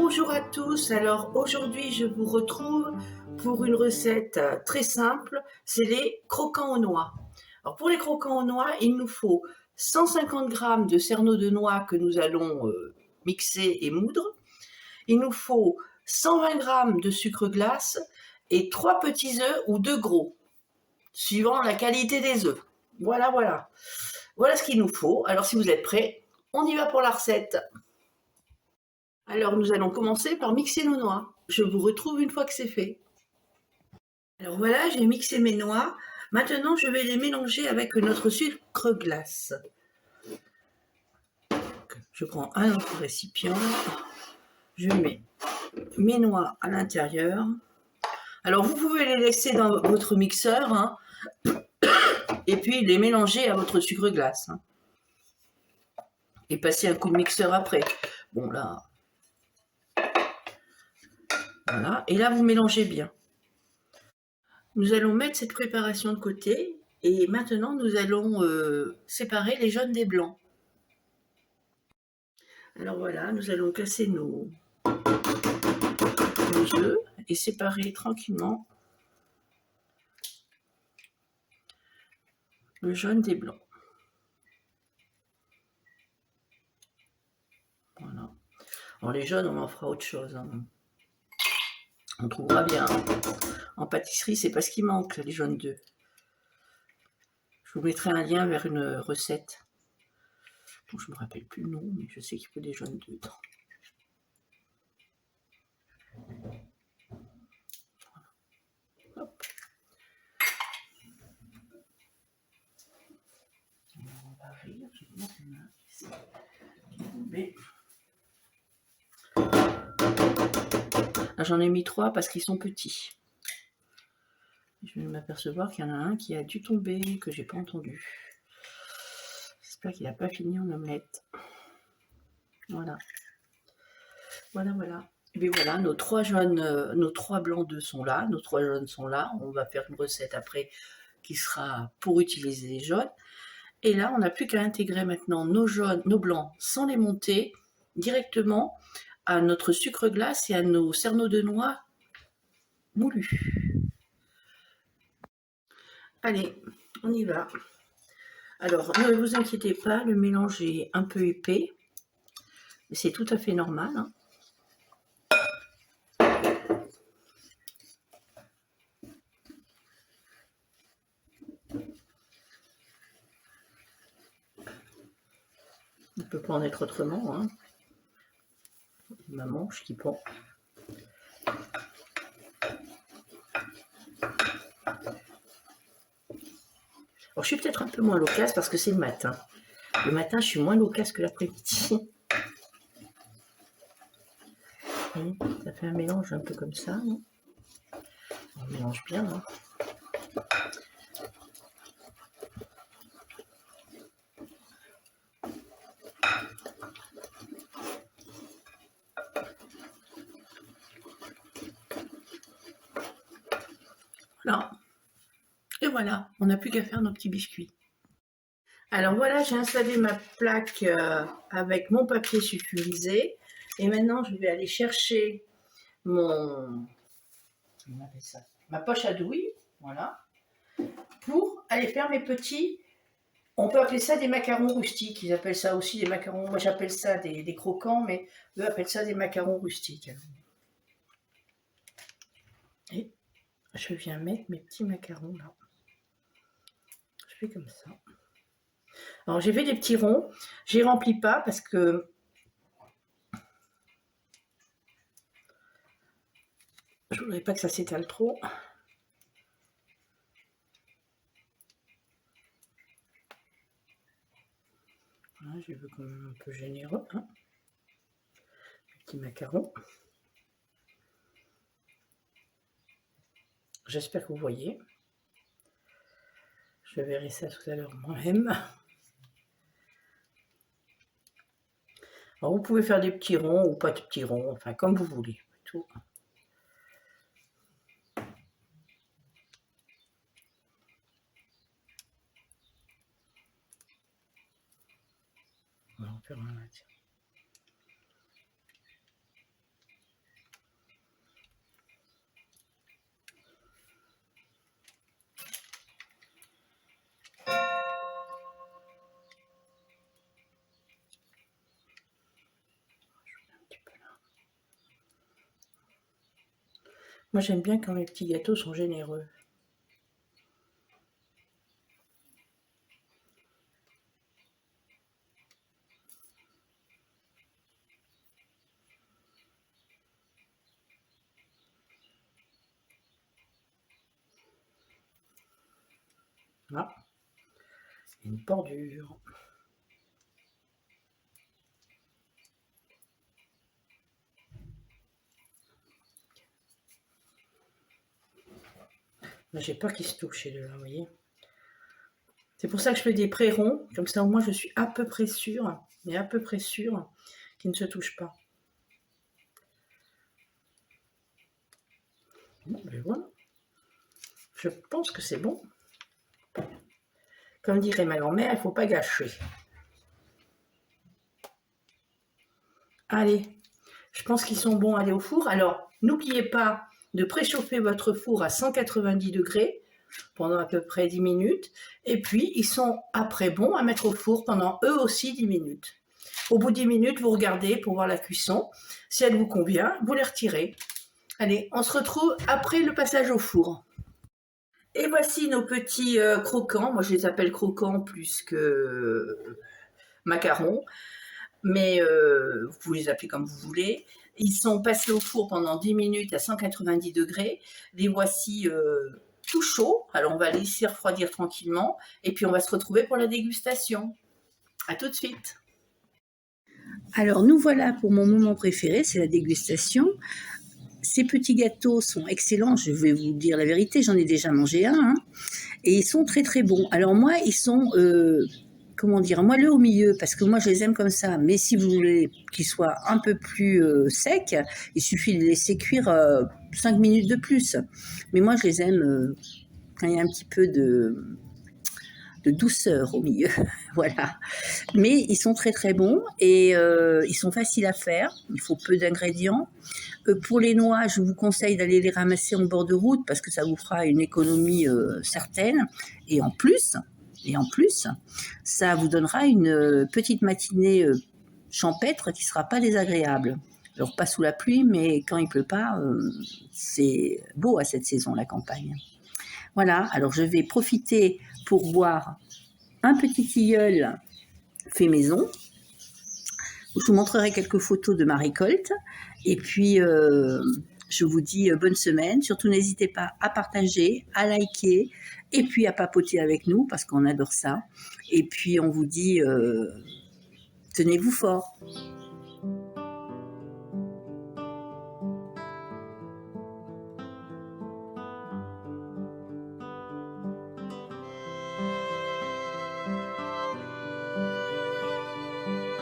Bonjour à tous, alors aujourd'hui je vous retrouve pour une recette très simple, c'est les croquants aux noix. Alors pour les croquants aux noix, il nous faut 150 g de cerneau de noix que nous allons mixer et moudre. Il nous faut 120 g de sucre glace et 3 petits œufs ou 2 gros, suivant la qualité des œufs. Voilà, voilà. Voilà ce qu'il nous faut. Alors si vous êtes prêts, on y va pour la recette. Alors nous allons commencer par mixer nos noix. Je vous retrouve une fois que c'est fait. Alors voilà, j'ai mixé mes noix. Maintenant, je vais les mélanger avec notre sucre glace. Je prends un autre récipient. Je mets mes noix à l'intérieur. Alors vous pouvez les laisser dans votre mixeur hein, et puis les mélanger à votre sucre glace. Hein, et passer un coup de mixeur après. Bon là, voilà. Et là, vous mélangez bien. Nous allons mettre cette préparation de côté et maintenant nous allons séparer les jaunes des blancs. Alors voilà, nous allons casser nos œufs et séparer tranquillement le jaune des blancs. Voilà. Alors les jaunes, on en fera autre chose. Hein. On trouvera bien. En pâtisserie, c'est pas ce qui manque, les jaunes d'œufs. Je vous mettrai un lien vers une recette. Bon, je me rappelle plus le nom, mais je sais qu'il faut des jaunes d'œufs dedans. Hop. On va rire, je vais mettre une main ici. J'en ai mis 3 parce qu'ils sont petits. Je vais m'apercevoir qu'il y en a un qui a dû tomber, que j'ai pas entendu. J'espère qu'il n'a pas fini en omelette. Voilà. Voilà, voilà. Et bien voilà, nos 3 jaunes, nos 3 blancs d'œufs sont là, nos 3 jaunes sont là. On va faire une recette après qui sera pour utiliser les jaunes. Et là, on n'a plus qu'à intégrer maintenant nos jaunes, nos blancs sans les monter directement à notre sucre glace et à nos cerneaux de noix moulus. Allez, on y va. Alors, ne vous inquiétez pas, le mélange est un peu épais. C'est tout à fait normal. Hein. Il ne peut pas en être autrement. Hein. Ma manche qui pend. Alors, je suis peut-être un peu moins loquace parce que c'est le matin. Le matin, je suis moins loquace que l'après-midi. Ça fait un mélange un peu comme ça. Non on mélange bien. Hein. Voilà. Et voilà, on n'a plus qu'à faire nos petits biscuits. Alors voilà, j'ai installé ma plaque avec mon papier sulfurisé. Et maintenant, je vais aller chercher mon... Comment on appelle ça ? Ma poche à douille, voilà, pour aller faire mes petits... On peut appeler ça des macarons rustiques. Ils appellent ça aussi des macarons... Moi, j'appelle ça des croquants, mais eux appellent ça des macarons rustiques. Et je viens mettre mes petits macarons là. Je fais comme ça. Alors j'ai fait des petits ronds, j'y remplis pas parce que je voudrais pas que ça s'étale trop. Voilà, je veux quand même un peu généreux. Hein. Petit macaron. J'espère que vous voyez. Je verrai ça tout à l'heure moi-même. Alors vous pouvez faire des petits ronds ou pas de petits ronds, enfin comme vous voulez. Tout. On va en faire un là, tiens. Moi, j'aime bien quand les petits gâteaux sont généreux. Ah, une bordure. J'ai peur qu'ils se touchent les deux là, vous voyez. C'est pour ça que je fais des pré-ronds, comme ça au moins je suis à peu près sûre, mais à peu près sûre qu'ils ne se touchent pas. Bon, ben voilà. Je pense que c'est bon. Comme dirait ma grand-mère, il ne faut pas gâcher. Allez, je pense qu'ils sont bons à aller au four. Alors, n'oubliez pas de préchauffer votre four à 190 degrés pendant à peu près 10 minutes. Et puis, ils sont après bons à mettre au four pendant eux aussi 10 minutes. Au bout de 10 minutes, vous regardez pour voir la cuisson. Si elle vous convient, vous les retirez. Allez, on se retrouve après le passage au four. Et voici nos petits croquants. Moi, je les appelle croquants plus que macarons. Mais vous pouvez les appeler comme vous voulez. Ils sont passés au four pendant 10 minutes à 190 degrés. Les voici tout chauds. Alors, on va les laisser refroidir tranquillement. Et puis, on va se retrouver pour la dégustation. À tout de suite. Alors, nous voilà pour mon moment préféré, c'est la dégustation. Ces petits gâteaux sont excellents, je vais vous dire la vérité, j'en ai déjà mangé un, hein, et ils sont très très bons. Alors moi, ils sont, comment dire, moelleux au milieu, parce que moi je les aime comme ça, mais si vous voulez qu'ils soient un peu plus secs, il suffit de les laisser cuire 5 minutes de plus. Mais moi je les aime quand il y a un petit peu de douceur au milieu, voilà. Mais ils sont très très bons et ils sont faciles à faire, il faut peu d'ingrédients. Pour les noix, je vous conseille d'aller les ramasser en bord de route parce que ça vous fera une économie certaine. Et en plus, ça vous donnera une petite matinée champêtre qui ne sera pas désagréable. Alors pas sous la pluie, mais quand il pleut pas, c'est beau à cette saison, la campagne. Voilà, alors je vais profiter pour boire un petit tilleul fait maison. Je vous montrerai quelques photos de ma récolte. Et puis, je vous dis bonne semaine. Surtout, n'hésitez pas à partager, à liker et puis à papoter avec nous parce qu'on adore ça. Et puis, on vous dit, tenez-vous fort.